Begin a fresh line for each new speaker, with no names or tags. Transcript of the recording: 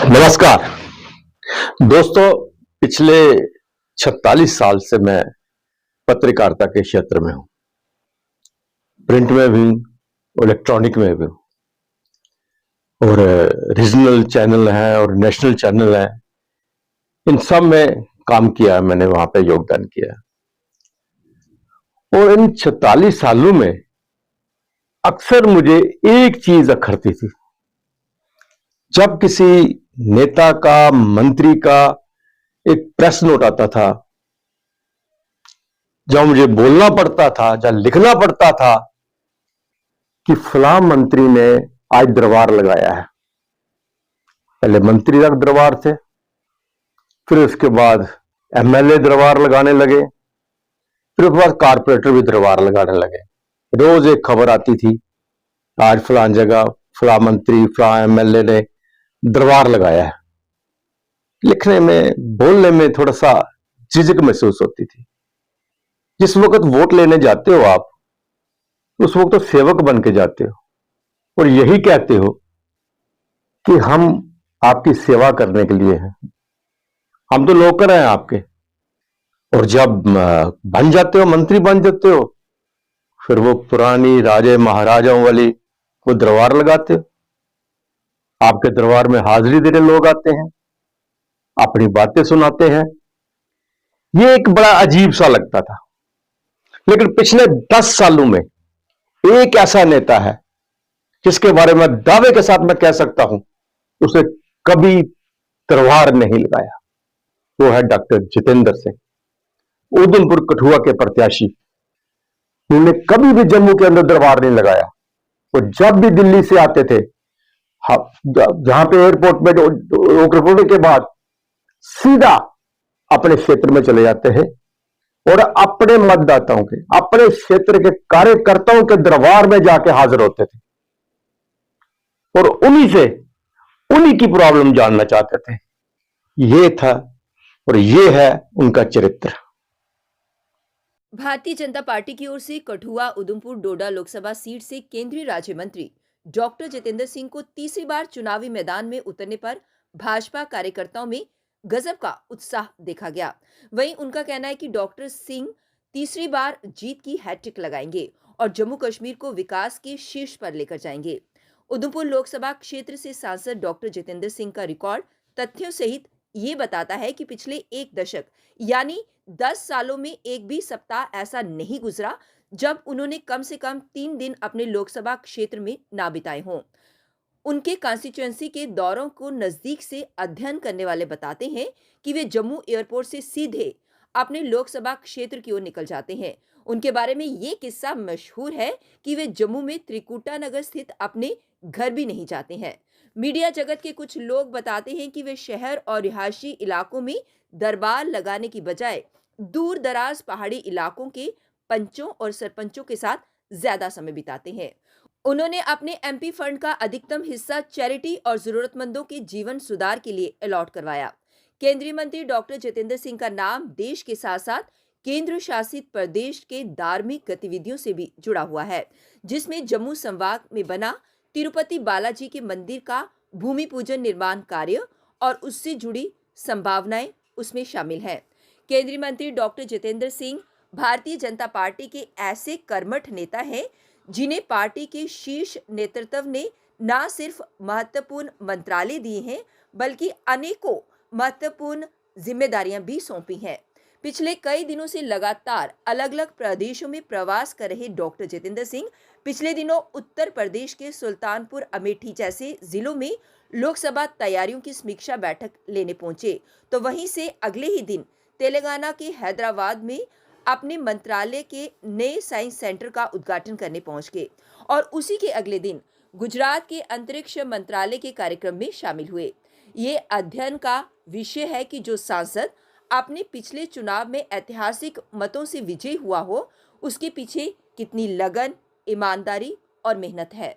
नमस्कार दोस्तों। पिछले 46 साल से मैं पत्रकारिता के क्षेत्र में हूं, प्रिंट में भी, इलेक्ट्रॉनिक में भी और रीजनल चैनल हैं और नेशनल चैनल हैं, इन सब में काम किया। मैंने वहां पे योगदान किया और इन 46 सालों में अक्सर मुझे एक चीज अखरती थी। जब किसी नेता का, मंत्री का एक प्रेस नोट आता था, जब मुझे बोलना पड़ता था, जब लिखना पड़ता था कि फलां मंत्री ने आज दरबार लगाया है। पहले मंत्री तक दरबार थे, फिर उसके बाद एमएलए दरबार लगाने लगे, फिर उसके बाद कारपोरेटर भी दरबार लगाने लगे। रोज एक खबर आती थी, आज फलां जगह फलां मंत्री, फलां एमएलए ने दरबार लगाया है। लिखने में, बोलने में थोड़ा सा झिझक महसूस होती थी। जिस वक्त वोट लेने जाते हो आप, उस वक्त तो सेवक बन के जाते हो और यही कहते हो कि हम आपकी सेवा करने के लिए हैं, हम तो नौकर हैं आपके। और जब बन जाते हो, मंत्री बन जाते हो, फिर वो पुरानी राजे महाराजाओं वाली वो दरबार लगाते हो। आपके दरबार में हाजिरी देने लोग आते हैं, अपनी बातें सुनाते हैं। ये एक बड़ा अजीब सा लगता था। लेकिन पिछले 10 सालों में एक ऐसा नेता है जिसके बारे में दावे के साथ मैं कह सकता हूं, उसने कभी दरबार नहीं लगाया। वो है डॉक्टर जितेंद्र सिंह, उधमपुर कठुआ के प्रत्याशी। उन्होंने कभी भी जम्मू के अंदर दरबार नहीं लगाया। वो जब भी दिल्ली से आते थे, जहां पे एयरपोर्ट में रोकने के बाद सीधा अपने क्षेत्र में चले जाते हैं और अपने मतदाताओं के, अपने क्षेत्र के कार्यकर्ताओं के दरबार में जाके हाजिर होते थे और उन्हीं की प्रॉब्लम जानना चाहते थे। ये था और ये है उनका चरित्र।
भारतीय जनता पार्टी की ओर से कठुआ उधमपुर डोडा लोकसभा सीट से केंद्रीय राज्य मंत्री डॉक्टर जितेंद्र सिंह को तीसरी बार चुनावी मैदान में उतरने पर भाजपा कार्यकर्ताओं में गजब का उत्साह देखा गया। वहीं उनका कहना है कि डॉक्टर सिंह तीसरी बार जीत की हैट्रिक लगाएंगे और जम्मू कश्मीर को विकास के शीर्ष पर लेकर जाएंगे। उधमपुर लोकसभा क्षेत्र से सांसद डॉक्टर जितेंद्र सिंह का रिकॉर्ड तथ्यों सहित ये बताता है कि पिछले एक दशक यानी 10 सालों में एक भी सप्ताह ऐसा नहीं गुजरा जब उन्होंने कम से कम 3 दिन अपने लोकसभा क्षेत्र में ना बिताए हों। उनके कॉन्स्टिट्यूएंसी के दौरों को नजदीक से अध्ययन करने वाले बताते हैं कि वे जम्मू एयरपोर्ट से सीधे अपने लोकसभा क्षेत्र की ओर निकल जाते हैं। उनके बारे में ये किस्सा मशहूर है कि वे जम्मू में त्रिकुटा नगर स्थित अपने घर भी नहीं जाते हैं। मीडिया जगत के कुछ लोग बताते हैं कि वे शहर और रिहायशी इलाकों में दरबार लगाने की बजाय दूर दराज पहाड़ी इलाकों के पंचों और सरपंचों के साथ ज्यादा समय बिताते हैं। उन्होंने अपने एमपी फंड का अधिकतम हिस्सा चैरिटी और जरूरतमंदों के जीवन सुधार के लिए अलॉट करवाया। केंद्रीय मंत्री डॉक्टर जितेंद्र सिंह का नाम देश के साथ साथ केंद्र शासित प्रदेश के धार्मिक गतिविधियों से भी जुड़ा हुआ है, जिसमें जम्मू संभाग में बना तिरुपति बालाजी के मंदिर का भूमि पूजन निर्माण कार्य और उससे जुड़ी संभावनाएं उसमें शामिल हैं। केंद्रीय मंत्री डॉक्टर जितेंद्र सिंह भारतीय जनता पार्टी के ऐसे कर्मठ नेता हैं जिन्हें पार्टी के शीर्ष नेतृत्व ने न सिर्फ महत्वपूर्ण मंत्रालय दिए हैं बल्कि अनेकों महत्वपूर्ण जिम्मेदारियां भी सौंपी हैं। पिछले कई दिनों से लगातार अलग अलग प्रदेशों में प्रवास कर रहे डॉक्टर जितेंद्र सिंह पिछले दिनों उत्तर प्रदेश के सुल्तानपुर अमेठी जैसे जिलों में लोकसभा तैयारियों की समीक्षा बैठक लेने पहुंचे, तो वहीं से अगले ही दिन तेलंगाना के हैदराबाद में अपने मंत्रालय के नए साइंस सेंटर का उद्घाटन करने पहुंच गए और उसी के अगले दिन गुजरात के अंतरिक्ष मंत्रालय के कार्यक्रम में शामिल हुए। ये अध्ययन का विषय है कि जो सांसद अपने पिछले चुनाव में ऐतिहासिक मतों से विजयी हुआ हो, उसके पीछे कितनी लगन, ईमानदारी और मेहनत है।